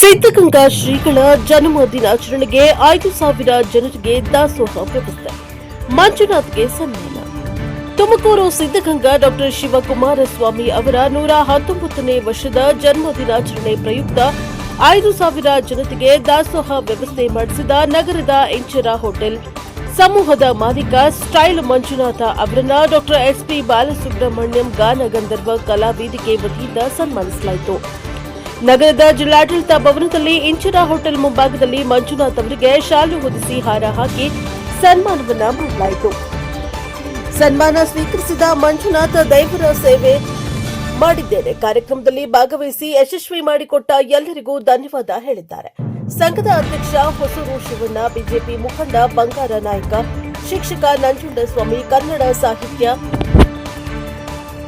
ಸಿದ್ಧಗಂಗಾ ಶ್ರೀಗಳ ಜನ್ಮ ದಿನಾಚರಣೆಗೆ 5,000 ಜನರಿಗೆ ದಾಸೋಹ ವ್ಯವಸ್ಥೆ. ಮಂಜುನಾಥ್ಗೆ ಸನ್ಮಾನ. ತುಮಕೂರು ಸಿದ್ಧಗಂಗಾ ಡಾ ಶಿವಕುಮಾರ ಸ್ವಾಮಿ ಅವರ 119ನೇ ವರ್ಷದ ಜನ್ಮ ದಿನಾಚರಣೆ ಪ್ರಯುಕ್ತ 5,000 ಜನತೆಗೆ ದಾಸೋಹ ವ್ಯವಸ್ಥೆ ಮಾಡಿಸಿದ ನಗರದ ಇಂಚರ ಹೋಟೆಲ್ ಸಮೂಹದ ಮಾಲೀಕ ಸ್ಟೈಲ್ ಮಂಜುನಾಥ ಅವರನ್ನ ಡಾ ಎಸ್ಪಿ ಬಾಲಸುಬ್ರಹ್ಮಣ್ಯಂ ಗಾನ ಗಂಧರ್ವ ಕಲಾ ವೇದಿಕೆ ವತಿಯಿಂದ ಸನ್ಮಾನಿಸಲಾಯಿತು. ನಗರದ ಜಿಲ್ಲಾಡಳಿತ ಭವನದಲ್ಲಿ ಇಂಚರ ಹೋಟೆಲ್ ಮುಂಭಾಗದಲ್ಲಿ ಮಂಜುನಾಥ್ ಅವರಿಗೆ ಶಾಲು ಹೊದಿಸಿ ಹಾರ ಹಾಕಿ ಸನ್ಮಾನವನ್ನ ಮಾಡಲಾಯಿತು. ಸನ್ಮಾನ ಸ್ವೀಕರಿಸಿದ ಮಂಜುನಾಥ್ ದೇವರ ಸೇವೆ ಮಾಡಿದ್ದೇನೆ. ಕಾರ್ಯಕ್ರಮದಲ್ಲಿ ಭಾಗವಹಿಸಿ ಯಶಸ್ವಿ ಮಾಡಿಕೊಟ್ಟ ಎಲ್ಲರಿಗೂ ಧನ್ಯವಾದ ಹೇಳಿದ್ದಾರೆ. ಸಂಘದ ಅಧ್ಯಕ್ಷ ಹೊಸೂರು ಶಿವಣ್ಣ, ಬಿಜೆಪಿ ಮುಖಂಡ ಬಂಗಾರ ನಾಯಕ, ಶಿಕ್ಷಕ ನಂಜುಂಡಸ್ವಾಮಿ, ಕನ್ನಡ ಸಾಹಿತ್ಯ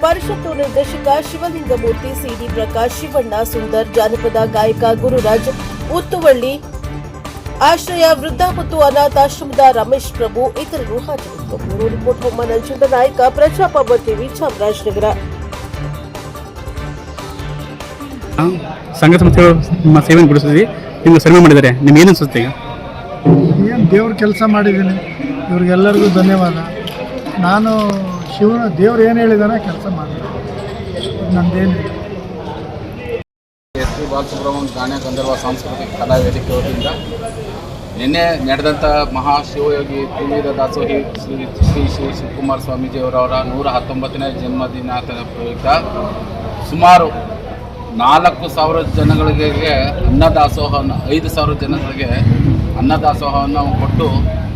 ಪರಿಷತ್ತು ನಿರ್ದೇಶಕ ಶಿವಲಿಂಗಮೂರ್ತಿ, ಸಿಡಿ ಪ್ರಕಾಶ್, ಶಿವಣ್ಣ ಸುಂದರ್, ಜಾನಪದ ಗಾಯಕ ಗುರುರಾಜ್, ಉತ್ತುವಳ್ಳಿ ಆಶ್ರಯ ವೃದ್ಧ ಮತ್ತು ಅನಾಥಾಶ್ರಮದ ರಮೇಶ್ ಪ್ರಭು ಇತರರು ಹಾಜರಿದ್ದರು. ರಿಪೋರ್ಟ್ ಹೊಮ್ಮ ನಂಜುಂಡ ನಾಯಕ, ಪ್ರಜಾಪ್ರಭ ಟಿವಿ, ಚಾಮರಾಜನಗರ. ಸಂಘ ಸಂಸ್ಥೆಗಳು ನಿಮ್ಮ ಸೇವೆಯನ್ನು ಗುಡಿಸಿದ್ವಿ, ನಿಮ್ಗೆ ಸರ್ವೆ ಮಾಡಿದ್ದಾರೆ, ನಿಮ್ಗೆ ಏನು ಅನಿಸುತ್ತೆ? ಏನು ದೇವ್ರ ಕೆಲಸ ಮಾಡಿದ್ದೀನಿ, ಇವ್ರಿಗೆಲ್ಲರಿಗೂ ಧನ್ಯವಾದ. ನಾನು ಶಿವನ ದೇವ್ರು ಏನು ಹೇಳಿದಾನೆ ಕೆಲಸ ಮಾಡಿದೆ, ನಂದೇನಿಲ್ಲ. ಎಸ್ ಪಿ ಬಾಲಸುಬ್ರಹ್ಮಣ್ಯ ಗಾನ ಗಂಧರ್ವ ಸಾಂಸ್ಕೃತಿಕ ಕಲಾ ವೇದಿಕೆ ವತಿಯಿಂದ ನಿನ್ನೆ ನಡೆದಂಥ ಮಹಾಶಿವಯೋಗಿ ತ್ರಿವಿಧ ದಾಸೋಹಿ ಶ್ರೀ ಶಿವಕುಮಾರ ಸ್ವಾಮೀಜಿಯವರವರ 119ನೇ ಜನ್ಮದಿನಾಚರಣೆ ಪ್ರಯುಕ್ತ ಸುಮಾರು 4,000 ಜನಗಳಿಗೆ ಅನ್ನದಾಸೋಹವನ್ನು 5,000 ಜನಗಳಿಗೆ ಅನ್ನದಾಸೋಹವನ್ನು ಕೊಟ್ಟು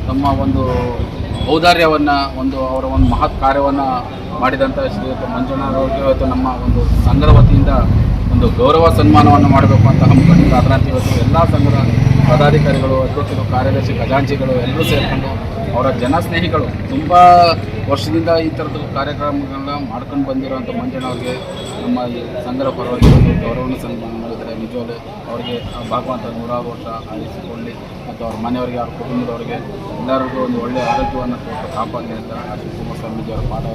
ತಮ್ಮ ಒಂದು ಔದಾರ್ಯವನ್ನು ಅವರ ಒಂದು ಮಹತ್ ಕಾರ್ಯವನ್ನು ಮಾಡಿದಂಥ ಶ್ರೀಯುತ ಮಂಜುನಾಥ್ ಇವತ್ತು ನಮ್ಮ ಒಂದು ಸಂಘದ ವತಿಯಿಂದ ಒಂದು ಗೌರವ ಸನ್ಮಾನವನ್ನು ಮಾಡಬೇಕು ಅಂತ ಹಮ್ಮಿಕೊಂಡಿದ್ದು. ಅದರಂತೆ ಇವತ್ತು ಎಲ್ಲ ಸಂಘದ ಪದಾಧಿಕಾರಿಗಳು, ಅಧ್ಯಕ್ಷರು, ಕಾರ್ಯದರ್ಶಿ, ಖಜಾಂಚಿಗಳು ಎಲ್ಲರೂ ಸೇರಿಕೊಂಡು ಅವರ ಜನಸ್ನೇಹಿಗಳು ತುಂಬ ವರ್ಷದಿಂದ ಈ ಥರದ ಕಾರ್ಯಕ್ರಮಗಳನ್ನ ಮಾಡ್ಕೊಂಡು ಬಂದಿರುವಂಥ ಮಂಜುನಾಥ್ಗೆ ನಮ್ಮ ಈ ಸಂಘದ ಪರವಾಗಿ ಒಂದು ಗೌರವವನ್ನು ಸನ್ಮಾನ ಮಾಡಿದ್ದಾರೆ. ನಿಜವಾಗ್ಲೂ ಅವರಿಗೆ ಭಗವಂತ 100 ವರ್ಷ ಆಲಿಸಿಕೊಳ್ಳಿ ಮತ್ತು ಅವ್ರ ಮನೆಯವರಿಗೆ, ಅವ್ರ ಕುಟುಂಬದವರಿಗೆ ಎಲ್ಲರಿಗೂ ಒಂದು ಒಳ್ಳೆಯ ಆರೋಗ್ಯವನ್ನು ಕೊಟ್ಟು ಕಾಪಾಡಲಿ ಅಂತ ಶಿವಕುಮಾರ ಸ್ವಾಮೀಜಿಯವರ ಪಾದ